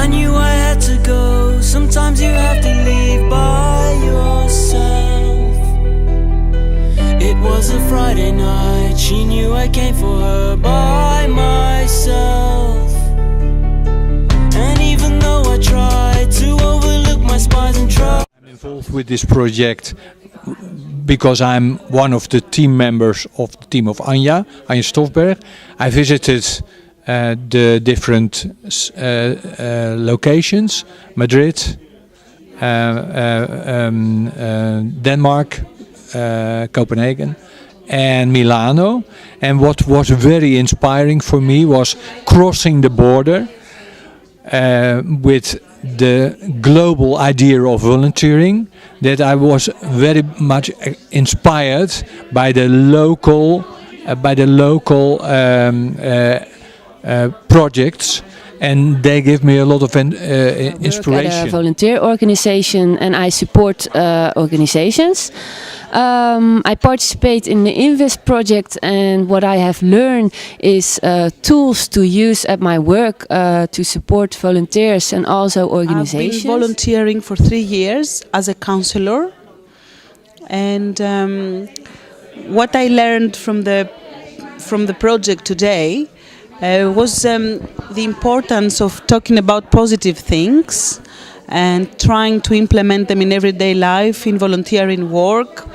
knew I had to go. Sometimes you have to leave by yourself. It was a Friday night. She knew I came for her by myself. And even though I tried to overlook my spies and try. I'm involved with this project because I'm one of the team members of the team of Anja Stofberg. I visited the different locations, Madrid, Denmark, Copenhagen and Milano. And what was very inspiring for me was crossing the border with the global idea of volunteering, that I was very much inspired by the local projects, and they give me a lot of inspiration. I work at a volunteer organization and I support organizations. I participate in the Invest project, and what I have learned is tools to use at my work to support volunteers and also organizations. I've been volunteering for 3 years as a counselor, and what I learned from the project today was the importance of talking about positive things and trying to implement them in everyday life, in volunteering work.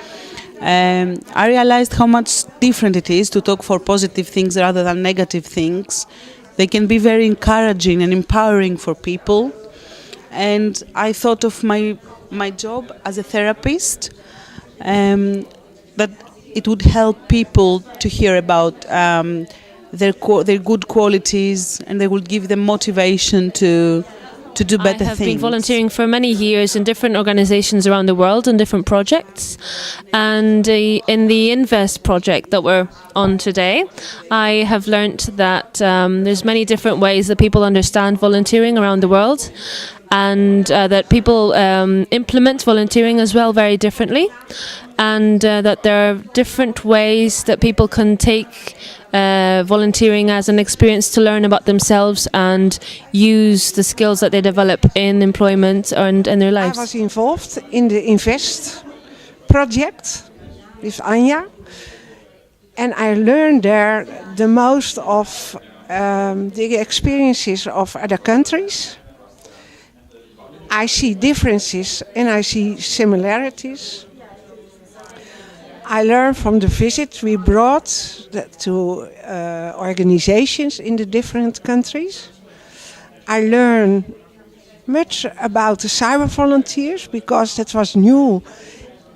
I realized how much different it is to talk for positive things rather than negative things. They can be very encouraging and empowering for people. And I thought of my job as a therapist, that it would help people to hear about their good qualities, and they will give them motivation to do better things. I have been volunteering for many years in different organizations around the world and different projects. And in the Invest project that we're on today, I have learnt that there's many different ways that people understand volunteering around the world, and that people implement volunteering as well very differently, and that there are different ways that people can take volunteering as an experience to learn about themselves and use the skills that they develop in employment and in their lives. I was involved in the Invest project with Anja, and I learned there the most of the experiences of other countries. I see differences and I see similarities. I learned from the visits we brought to organizations in the different countries. I learned much about the cyber volunteers because that was new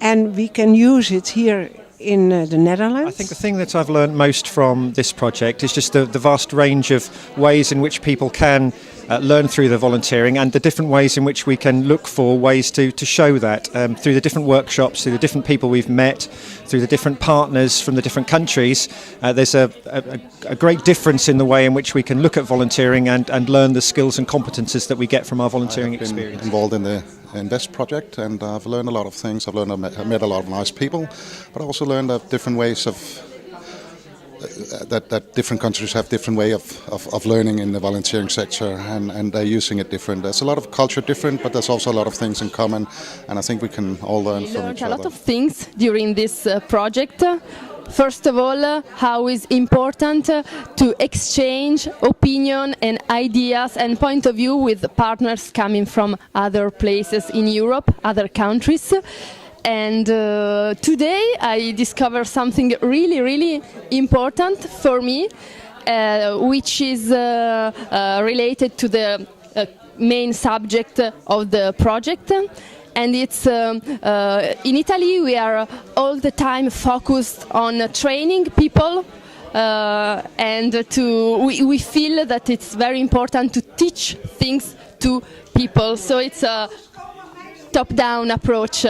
and we can use it here in the Netherlands. I think the thing that I've learned most from this project is just the vast range of ways in which people can learn through the volunteering, and the different ways in which we can look for ways to show that through the different workshops, through the different people we've met, through the different partners from the different countries. There's a great difference in the way in which we can look at volunteering and learn the skills and competences that we get from our volunteering experience. I've been involved in the Invest project, and I've learned a lot of things. I've met a lot of nice people, but I also learned of different ways of that different countries have different way of learning in the volunteering sector, and they're using it different. There's a lot of culture different, but there's also a lot of things in common, and I think we can all learn from each other. We learned a lot of things during this project. First of all, how is important to exchange opinion and ideas and point of view with partners coming from other places in Europe, other countries. And today I discovered something really, really important for me, which is related to the main subject of the project. And it's in Italy we are all the time focused on training people, and we feel that it's very important to teach things to people. So it's a top-down approach.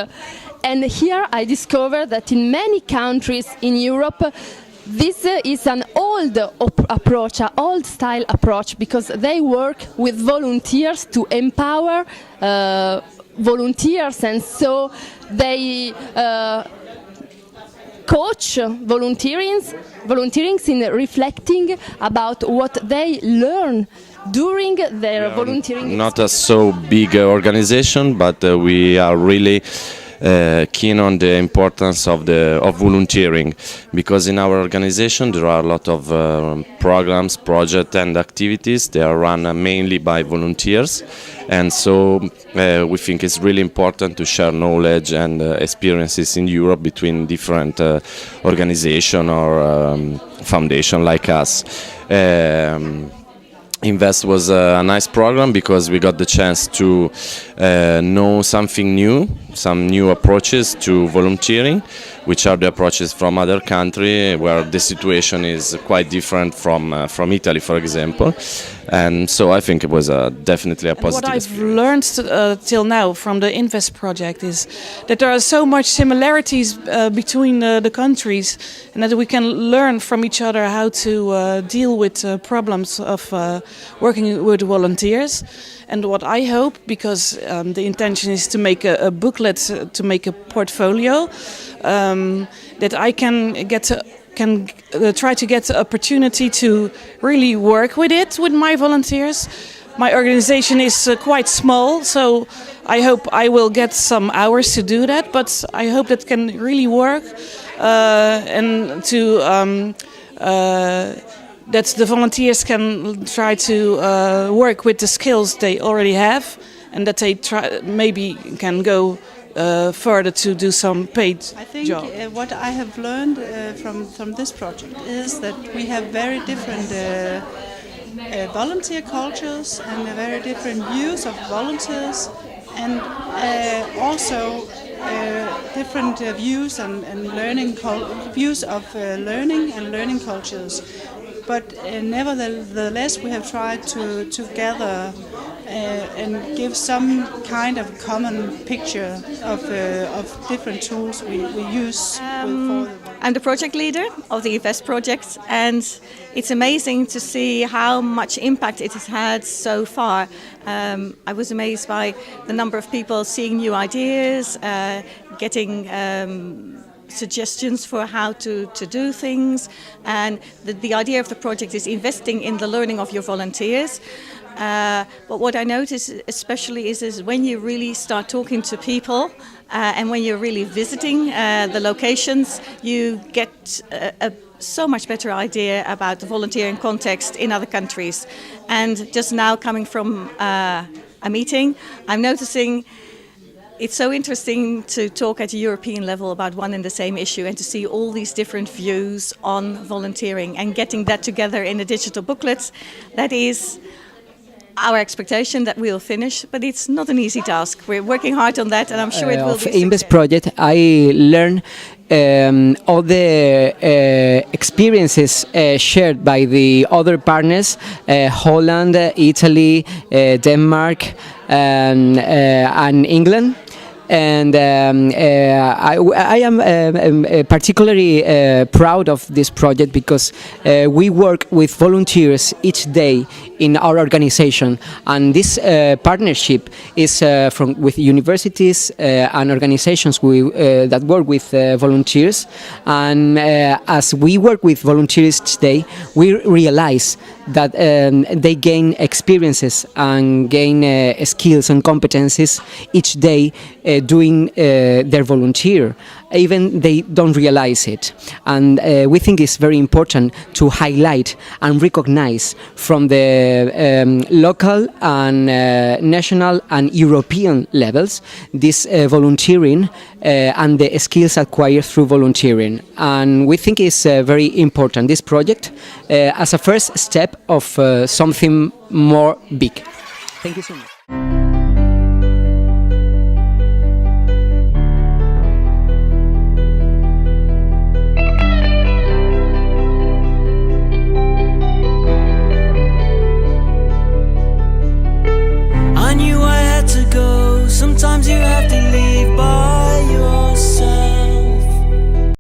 And here I discovered that in many countries in Europe this is an old approach, an old style approach, because they work with volunteers to empower volunteers, and so they coach volunteering in reflecting about what they learn during their volunteering. Not a so big organization, but we are really keen on the importance of volunteering, because in our organization there are a lot of programs, projects and activities. They are run mainly by volunteers, and so we think it's really important to share knowledge and experiences in Europe between different organizations or foundations like us. Invest was a nice program because we got the chance to know something new, some new approaches to volunteering, which are the approaches from other countries where the situation is quite different from Italy, for example. And so I think it was definitely a positive experience. What I've learned till now from the Invest project is that there are so much similarities between the countries, and that we can learn from each other how to deal with problems of working with volunteers. And what I hope, because the intention is to make a booklet, to make a portfolio, that I can try to get the opportunity to really work with it with my volunteers. My organization is quite small, so I hope I will get some hours to do that, but I hope that can really work, and to that the volunteers can try to work with the skills they already have, and that they maybe can go further to do some paid I think job. What I have learned from this project is that we have very different volunteer cultures and very different views of volunteers, and also different views and learning views of learning and learning cultures. But nevertheless, we have tried to gather and give some kind of common picture of different tools we use. I'm the project leader of the Invest project, and it's amazing to see how much impact it has had so far. I was amazed by the number of people seeing new ideas, getting suggestions for how to do things, and the idea of the project is investing in the learning of your volunteers. But what I notice especially is when you really start talking to people and when you're really visiting the locations, you get a so much better idea about the volunteering context in other countries. And just now coming from a meeting, I'm noticing it's so interesting to talk at a European level about one and the same issue, and to see all these different views on volunteering and getting that together in a digital booklet. That is our expectation that we'll finish, but it's not an easy task. We're working hard on that, and I'm sure it will be. Invest project, I learned all the experiences shared by the other partners, Holland, Italy, Denmark, and England. And I am particularly proud of this project because we work with volunteers each day in our organization, and this partnership is with universities and organizations that work with volunteers. And as we work with volunteers each day, we realize that they gain experiences and gain skills and competencies each day doing their volunteer. Even they don't realize it, and we think it's very important to highlight and recognize from the local and national and European levels this volunteering and the skills acquired through volunteering. And we think it's very important, this project, as a first step of something more big. Thank you so much.